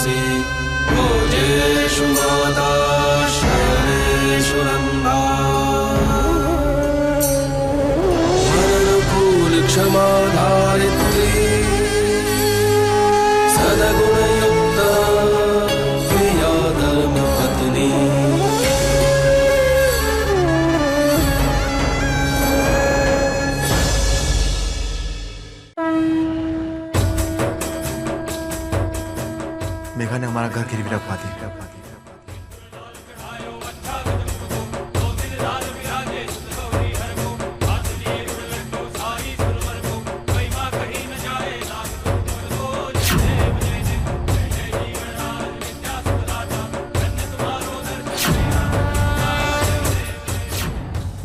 तमसि भोजेषु माता शयनेषु नन्दा मननुकूल क्षमा धारित्री सद्गुणयुक्ता प्रिया धर्मपत्नी मेघा ने हमारा घर गिरवी रखवा दिया।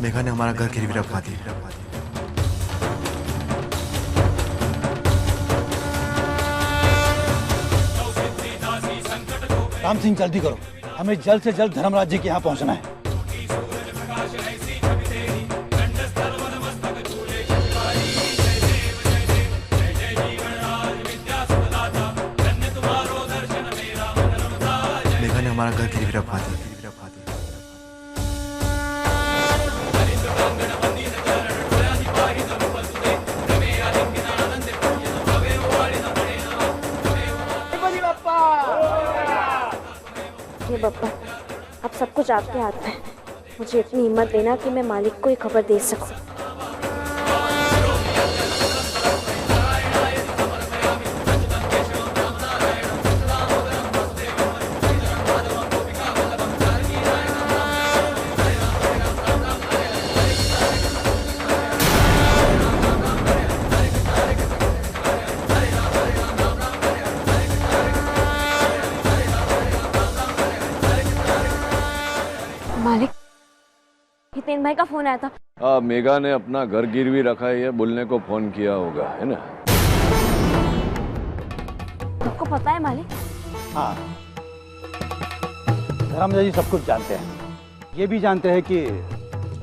मेघा ने हमारा घर गिरवी रखवा दिया। राम सिंह जल्दी करो, हमें जल्द से जल्द धर्मराज जी के यहाँ पहुँचना है। मेघा ने हमारा घर गिरवी रखवा दिया। ये बप्पा, अब सब कुछ आपके हाथ में है। मुझे इतनी हिम्मत देना कि मैं मालिक को ही खबर दे सकूं। मालिक, हितेन भाई का फोन आया था। हाँ, मेघा ने अपना घर गिरवी रखा है ये बोलने को फोन किया होगा, है ना? आपको पता है मालिक? हाँ, धर्मराज जी सब कुछ जानते हैं। ये भी जानते हैं कि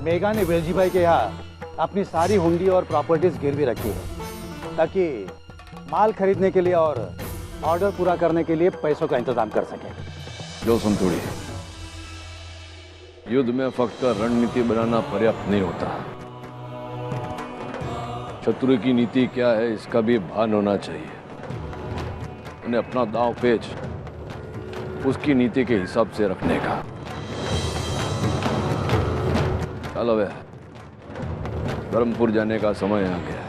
मेघा ने वेलजी भाई के यहाँ अपनी सारी हुंडी और प्रॉपर्टीज गिरवी रखी है ताकि माल खरीदने के लिए और ऑर्डर पूरा करने के लिए पैसों का इंतजाम कर सके। जो संतुड़ी, युद्ध में फक्त रणनीति बनाना पर्याप्त नहीं होता, शत्रु की नीति क्या है इसका भी भान होना चाहिए। उन्हें अपना दांव पेच उसकी नीति के हिसाब से रखने का। चलो वे, धर्मपुर जाने का समय आ गया है।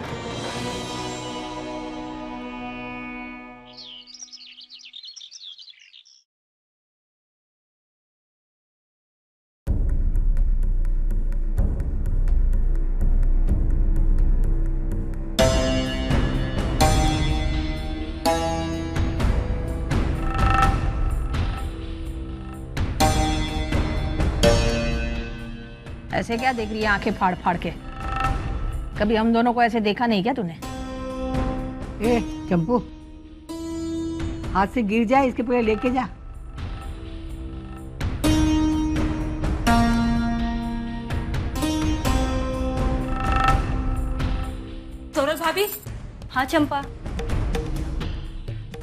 ऐसे क्या देख रही है आंखें फाड़ फाड़ के? कभी हम दोनों को ऐसे देखा नहीं क्या तूने? ए चंपू, हाथ से गिर जाए इसके पूरे लेके जा। तोरल भाभी। हाँ चंपा।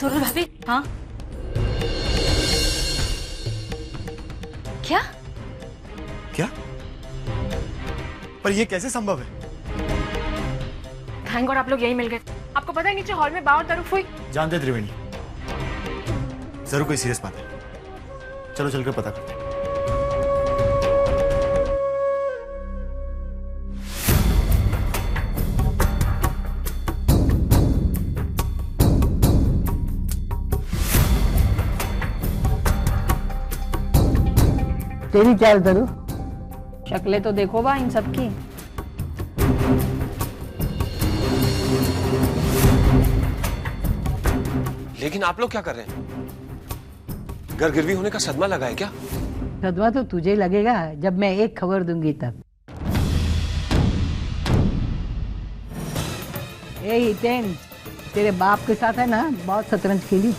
तोरल भाभी। हाँ क्या? क्या? पर ये कैसे संभव है? थैंक गॉड आप लोग यही मिल गए। आपको पता है नीचे हॉल में बात तारुफ हुई। जानते त्रिवेणी, जरूर कोई सीरियस बात है। चलो चलकर पता करते हैं। तेरी क्या करूं? शक्लें तो देखो बा इन सबकी। लेकिन आप लोग क्या कर रहे हैं? घर गिरवी होने का सदमा लगा है क्या? सदमा तो तुझे लगेगा जब मैं एक खबर दूंगी तब। ए हितेन, तेरे बाप के साथ है ना बहुत शतरंज खेली।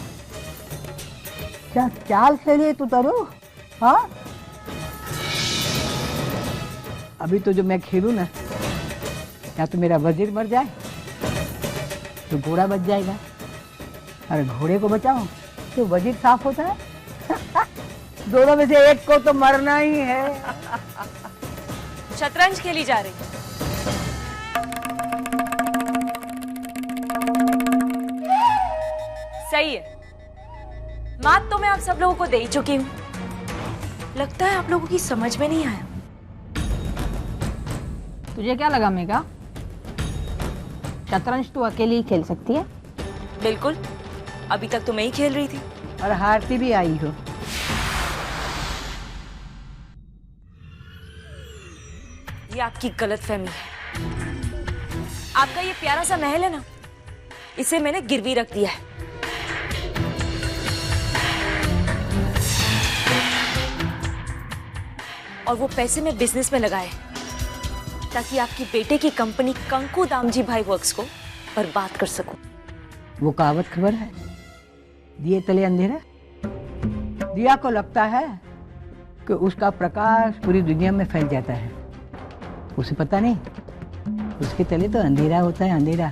क्या चाल खेली तू तरू? हाँ, अभी तो जो मैं खेलूं ना, या तो मेरा वजीर मर जाए तो घोड़ा बच जाएगा, और घोड़े को बचाऊं इससे वजीर साफ होता है। दोनों में से एक को तो मरना ही है। शतरंज खेली जा रही। सही है, मात तो मैं आप सब लोगों को दे ही चुकी हूं। लगता है आप लोगों की समझ में नहीं आया। तुझे क्या लगा मेघा, शतरंज तू अकेली ही खेल सकती है? बिल्कुल, अभी तक तो मैं ही खेल रही थी। और हारती भी आई हो। ये आपकी गलतफहमी है। आपका ये प्यारा सा महल है ना, इसे मैंने गिरवी रख दिया है। और वो पैसे मैं बिजनेस में लगाए ताकि आपकी बेटे की कंपनी कंकु दामजी भाई वर्क्स को बर्बाद कर सकूं। वो कहावत खबर है, दिए तले अंधेरा। दिया को लगता है कि उसका प्रकाश पूरी दुनिया में फैल जाता है, उसे पता नहीं उसके तले तो अंधेरा होता है, अंधेरा।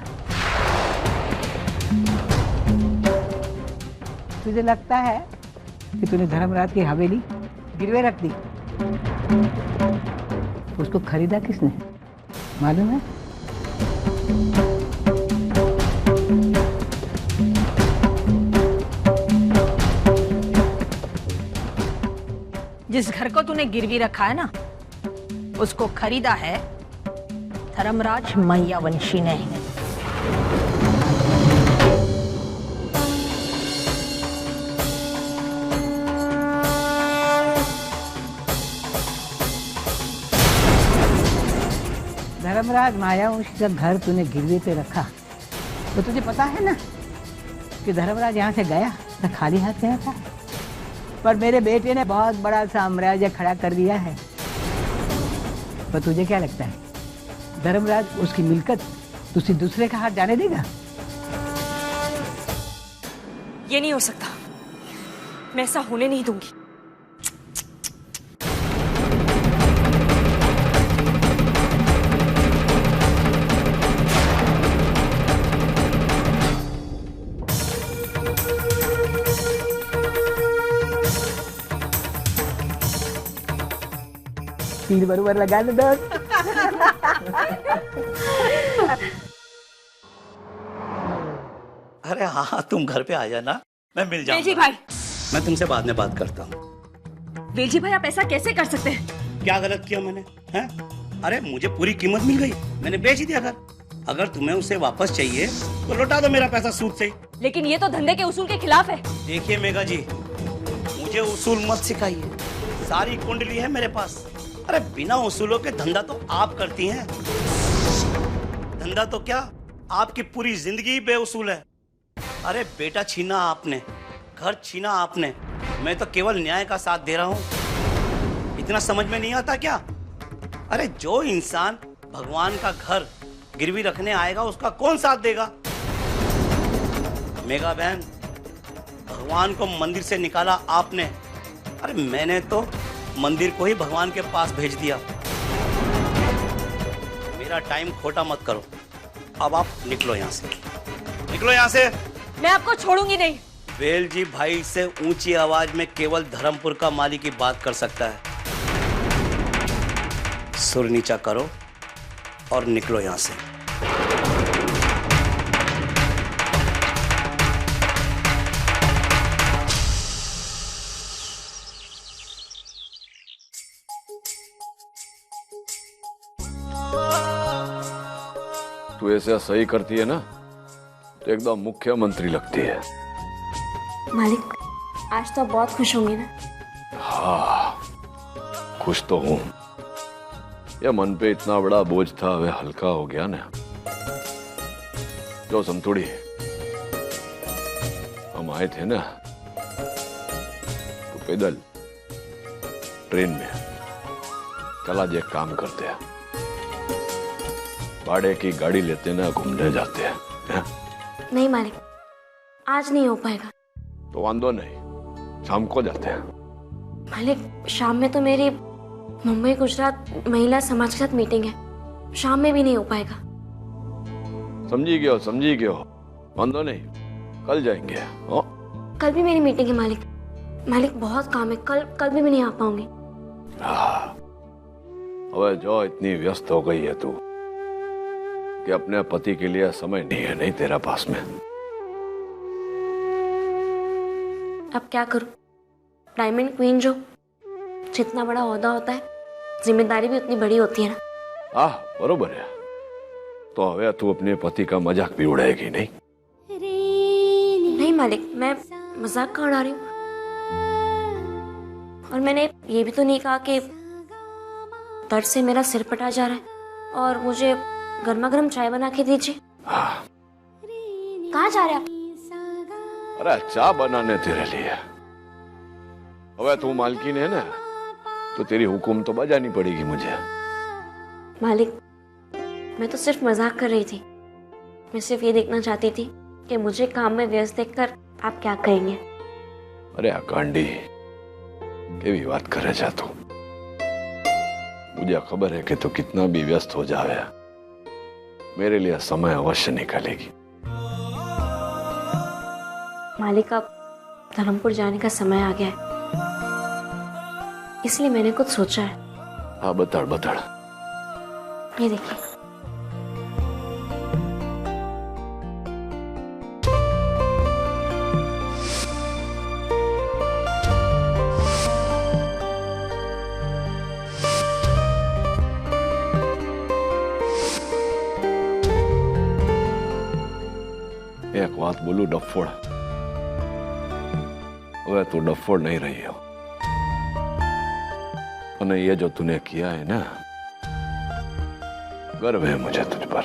तुझे लगता है कि तूने धर्मराज की हवेली गिरवे रख दी। उसको खरीदा किसने मालूम है? जिस घर को तूने गिरवी रखा है ना, उसको खरीदा है धर्मराज मैयावंशी ने। धर्मराज मायावंशी का घर तूने गिरवी पे रखा तो तुझे पता है ना कि धर्मराज यहाँ से गया तो खाली हाथ गया था, पर मेरे बेटे ने बहुत बड़ा साम्राज्य खड़ा कर दिया है। पर तुझे क्या लगता है धर्मराज उसकी मिल्कत किसी दूसरे का हाथ जाने देगा? ये नहीं हो सकता, मैं ऐसा होने नहीं दूंगी। तीर बरोबर लगा लो दोस्त। अरे हाँ, तुम घर पे आ जाना, मैं मिल जाऊंगा। वेलजी भाई, मैं तुमसे बाद में बात करता हूँ। वेलजी भाई आप ऐसा कैसे कर सकते हैं? क्या गलत किया मैंने? हैं? अरे मुझे पूरी कीमत मिल गई, मैंने बेच ही दिया घर। अगर तुम्हें उसे वापस चाहिए तो लौटा दो मेरा पैसा सूद से। लेकिन ये तो धंधे के उसूल के खिलाफ है। देखिए मेघा जी, मुझे उसूल मत सिखाइए, सारी कुंडली है मेरे पास। अरे बिना उसूलों के धंधा तो आप करती हैं। धंधा तो क्या, आपकी पूरी जिंदगी बेउसूल है। अरे बेटा छीना आपने, घर छीना आपने, मैं तो केवल न्याय का साथ दे रहा हूं। इतना समझ में नहीं आता क्या? अरे जो इंसान भगवान का घर गिरवी रखने आएगा उसका कौन साथ देगा? मेघा बहन, भगवान को मंदिर से निकाला आपने, अरे मैंने तो मंदिर को ही भगवान के पास भेज दिया। मेरा टाइम खोटा मत करो, अब आप निकलो यहाँ से, निकलो यहाँ से। मैं आपको छोड़ूंगी नहीं। वेलजी भाई से ऊंची आवाज में केवल धर्मपुर का मालिक ही बात कर सकता है। सुर नीचा करो और निकलो यहाँ से। तू ऐसा सही करती है ना तो एकदम मुख्यमंत्री लगती है। मालिक, आज तो बहुत खुश होंगे ना? हाँ, खुश तो हूं। ये मन पे इतना बड़ा बोझ था, वे हल्का हो गया ना। जो संतुड़ी, हम आए थे ना तो पैदल ट्रेन में, चला जे काम करते हैं, भाड़े की गाड़ी लेते ना घूमने जाते हैं। नहीं मालिक, आज नहीं हो पाएगा। तो वांदो नहीं, शाम को जाते हैं। मालिक, शाम में तो मेरी मुंबई गुजरात महिला समाज के साथ मीटिंग है, शाम में भी नहीं हो पाएगा। समझी गयो, समझी गयो, वांदो नहीं, कल जाएंगे। कल भी मेरी मीटिंग है मालिक। मालिक बहुत काम है, कल भी मैं नहीं आ पाऊंगी। अबे जो इतनी व्यस्त हो गई है तू कि अपने पति के लिए समय नहीं है नहीं तेरा पास में। अब क्या करूं? डायमंड क्वीन जो जितना बड़ा ओहदा होता है, जिम्मेदारी भी उतनी बड़ी होती है ना। बरोबर है। तो हवे तू अपने पति का मजाक भी उड़ाएगी नहीं? नहीं मालिक, मैं मजाक कहाँ उड़ा रही हूँ। और मैंने ये भी तो नहीं कहा कि दर्द से मेरा सिर पटा जा रहा है और मुझे गर्मा गर्म चाय बना के दीजिए। कहाँ जा रहे आप? अरे चाय बनाने तेरे लिए। अबे तू मालकिन है ना, तो तेरी हुक्म तो बजानी पड़ेगी मुझे। मालिक, मैं तो सिर्फ मजाक कर रही थी। मैं सिर्फ ये देखना चाहती थी कि मुझे काम में व्यस्त देखकर आप क्या कहेंगे। अरे आकांडी के भी बात करे जा तू। मुझे खबर है कि तू कितना भी व्यस्त हो जावे, मेरे लिए समय अवश्य निकालेगी। मालिक, अब धर्मपुर जाने का समय आ गया है, इसलिए मैंने कुछ सोचा है। हाँ बताड़ बताड़। ये देखिए। एक बात बोलू डफोड़, वह तू डफोड़ नहीं रही हो। और ये जो तूने किया है ना, गर्व है मुझे तुझ पर।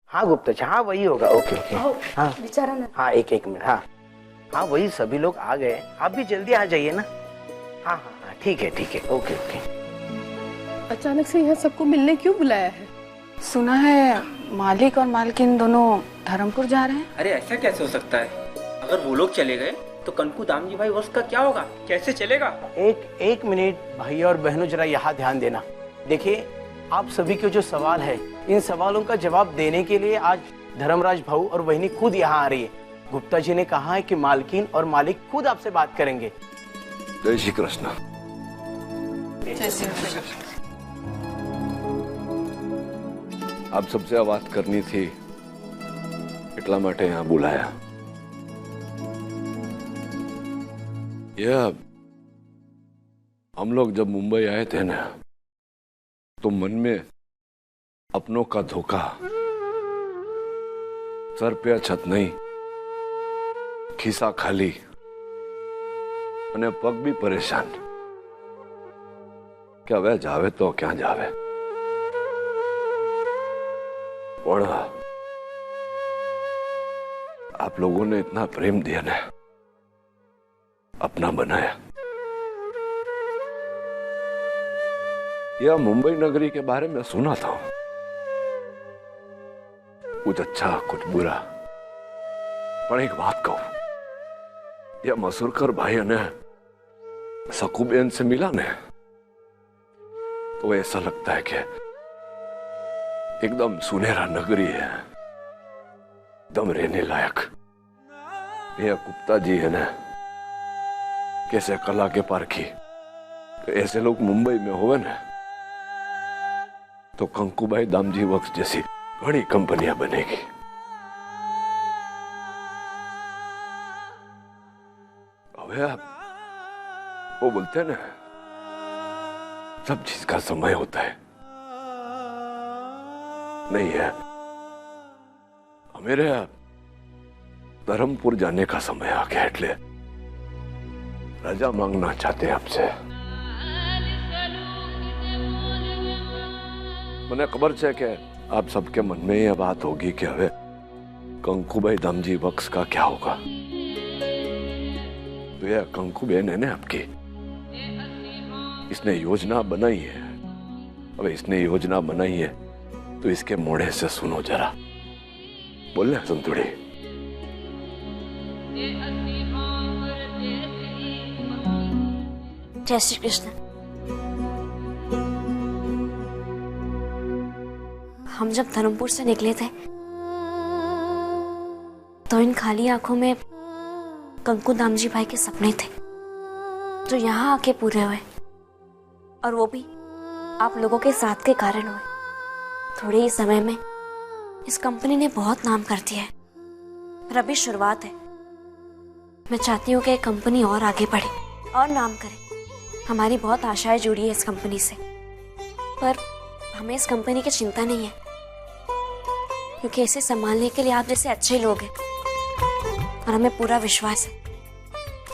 हाँ गुप्ता जी, हाँ वही होगा। Okay okay. हाँ बेचारा ना। हाँ एक मिनट। हाँ हाँ वही, सभी लोग आ गए, आप भी जल्दी आ जाइए ना। हाँ हाँ हाँ ठीक है ठीक है। Okay okay. अचानक से यहाँ सबको मिलने क्यों बुलाया है? सुना है मालिक और मालकिन दोनों धर्मपुर जा रहे हैं। अरे ऐसा कैसे हो सकता है? अगर वो लोग चले गए तो कंकु दामजी भाई वर्ष का क्या होगा? कैसे चलेगा? एक मिनट भाई और बहनों, जरा यहाँ ध्यान देना। देखिए, आप सभी के जो सवाल है, इन सवालों का जवाब देने के लिए आज धर्मराज भाऊ और बहनी खुद यहाँ आ रही है। गुप्ता जी ने कहा है कि मालकिन और मालिक खुद आपसे बात करेंगे। जय श्री कृष्ण। जय श्री कृष्ण। आप सबसे बात करनी थी, इतला माटे यहाँ बुलाया। यह हम लोग जब मुंबई आए थे ना, तो मन में अपनों का धोखा, सर पे छत नहीं, खिसा खाली, पग भी परेशान। क्या वह जावे तो क्या जावे। और आप लोगों ने इतना प्रेम दिया ना, अपना बनाया। यह मुंबई नगरी के बारे में सुना था, कुछ अच्छा कुछ बुरा। पर एक बात कहूं, यह मसूरकर भाई ने सकूबेन से मिला ने, तो ऐसा लगता है कि एकदम सुनहरा नगरी है, एकदम रहने लायक। यह गुप्ता जी है ना, कैसे कला के पारखी, ऐसे लोग मुंबई में होवे ना, तो कंकुबाई दामजी वर्क्स जैसी बड़ी कंपनियां बनेगी। अबे आप वो बोलते हैं ना, सब चीज का समय होता है। नहीं है, मेरे धर्मपुर जाने का समय आ गया, એટલે रजा मांगना चाहते हैं आपसे। मैंने खबर है कि आप सबके मन में यह बात होगी कि हवे कंकुबाई दामजी वर्क्स का क्या होगा। तो यह कंकु बहन है ना आपकी, इसने योजना बनाई है। अब इसने योजना बनाई है तो इसके मोड़े से सुनो जरा। बोलना संतुड़ी। जय श्री कृष्ण। हम जब धर्मपुर से निकले थे तो इन खाली आंखों में कंकु दामजी भाई के सपने थे जो यहाँ आके पूरे हुए, और वो भी आप लोगों के साथ के कारण हुए। थोड़े ही समय में इस कंपनी ने बहुत नाम कर दिया है, पर अभी शुरुआत है। मैं चाहती हूँ कि ये कंपनी और आगे बढ़े और नाम करे। हमारी बहुत आशाएं जुड़ी है इस कंपनी से, पर हमें इस कंपनी की चिंता नहीं है क्योंकि इसे संभालने के लिए आप जैसे अच्छे लोग हैं, और हमें पूरा विश्वास है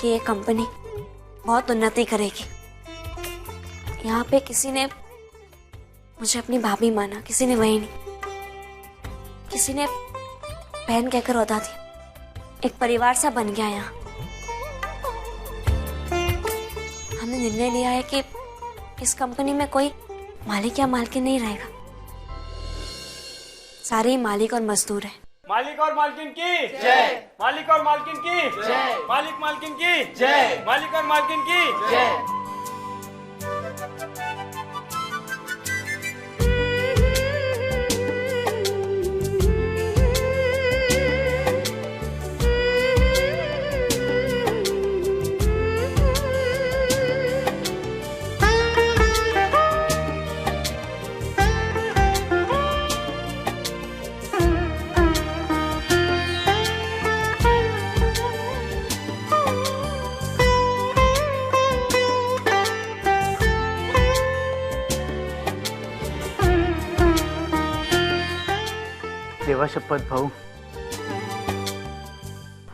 कि ये कंपनी बहुत उन्नति करेगी। यहाँ पे किसी ने मुझे अपनी भाभी माना, किसी ने वही नहीं, किसी ने बहन कहकर होता थी। एक परिवार सा बन गया यहाँ। हमने निर्णय लिया है कि इस कंपनी में कोई मालिक या मालकिन नहीं रहेगा, सारे ही मालिक और मजदूर हैं। मालिक और मालकिन की जय, मालिक और मालकिन की जय, मालिक मालकिन की जय, मालिक और मालकिन की जय। देवा शपथ भाऊ,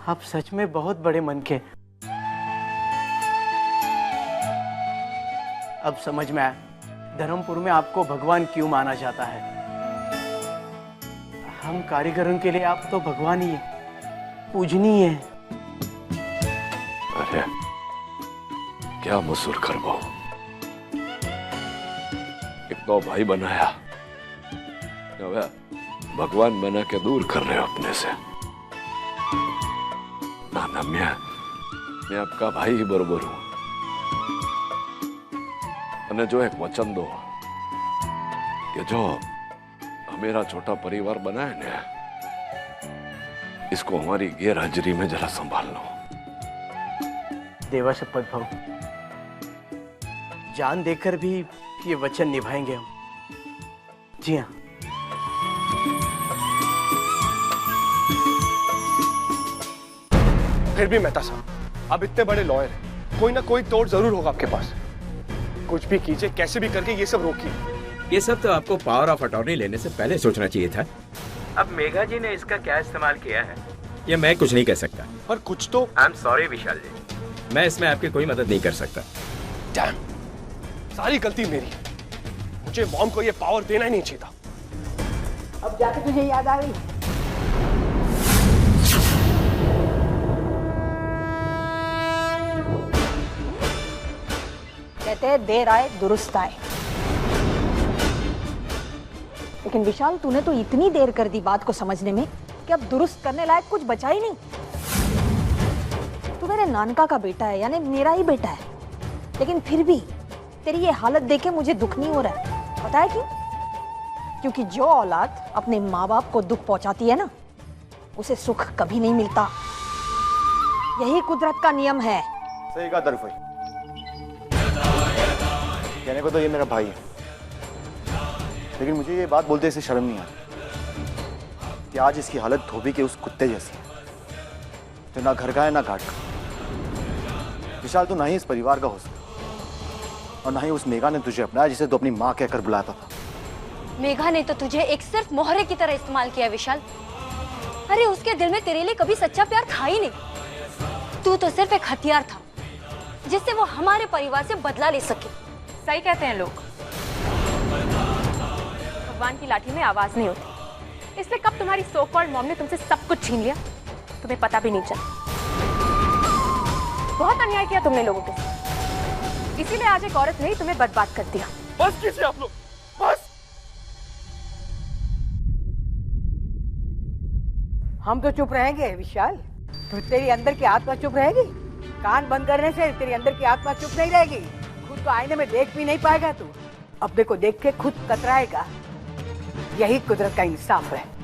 आप सच में बहुत बड़े मन के। अब समझ में आया धर्मपुर में आपको भगवान क्यों माना जाता है। हम कारीगरों के लिए आप तो भगवान ही है, पूजनीय है। अरे क्या मसूर कर भाऊ, एक तो भाई बनाया, भगवान बना के दूर कर रहे हो अपने से। ना ना, मैं आपका भाई ही बरोबर हूं। અને जो एक वचन दो कि जो मेरा छोटा परिवार बना है ना, इसको हमारी गैर हाजिरी में जरा संभाल लो। देवा शपथ भाऊ, जान देकर भी ये वचन निभाएंगे हम। जी हाँ। फिर भी मेहता साहब, अब इतने बड़े लॉयर हैं, कोई ना कोई तोड़ जरूर होगा आपके पास। कुछ भी कीजिए, कैसे भी करके ये सब रोकिए। ये सब तो आपको पावर ऑफ अटॉर्नी लेने से पहले सोचना चाहिए था। अब मेघा जी ने इसका क्या इस्तेमाल किया है ये मैं कुछ नहीं कह सकता। पर कुछ तो। आई एम सॉरी विशाल जी, मैं इसमें आपकी कोई मदद नहीं कर सकता। डैम, सारी गलती मेरी है। मुझे मॉम को ये पावर देना ही नहीं चाहिए था। अब जाके तुझे याद आ गई। कहते हैं देर आए दुरुस्त आए। लेकिन विशाल, तूने तो इतनी देर कर दी बात को समझने में कि अब दुरुस्त करने लायक कुछ बचा ही नहीं। तू मेरे नानका का बेटा है, यानी मेरा ही बेटा है, लेकिन फिर भी तेरी ये हालत देखे मुझे दुख नहीं हो रहा है। पता है क्यों? क्योंकि जो औलाद अपने माँ बाप को दुख पहुंचाती है ना, उसे सुख कभी नहीं मिलता। यही कुदरत का नियम है। सही कहा तरफ, कहने को तो ये मेरा भाई है, लेकिन मुझे ये बात बोलते इसे शर्म नहीं आती कि आज इसकी हालत धोबी के उस कुत्ते जैसी है जो ना घर का है ना घाट का। विशाल, तू ना ही इस परिवार का हो सकता और ना ही उस मेघा ने तुझे अपनाया जिसे तू अपनी माँ कहकर बुलाता था। मेघा ने तो तुझे एक सिर्फ मोहरे की तरह इस्तेमाल किया विशाल। अरे उसके दिल में तेरे लिए कभी सच्चा प्यार था ही नहीं। तू तो सिर्फ एक हथियार था जिससे वो हमारे परिवार से बदला ले सके। सही कहते हैं लोग, भगवान की लाठी में आवाज नहीं होती। इसलिए कब तुम्हारी सो कॉल्ड मॉम ने तुमसे सब कुछ छीन लिया, तुम्हें पता भी नहीं चला। बहुत अन्याय किया तुमने लोगों के साथ, इसीलिए आज एक औरत ने ही तुम्हें बर्बाद कर दिया। बस कीजिए आप लोग, बस। हम तो चुप रहेंगे विशाल, तो तेरी अंदर की आत्मा चुप रहेगी? कान बंद करने से तेरी अंदर की आत्मा चुप नहीं रहेगी। खुद को आईने में देख भी नहीं पाएगा तू, अपने को देख के खुद कतराएगा। यही कुदरत का इंसाफ है।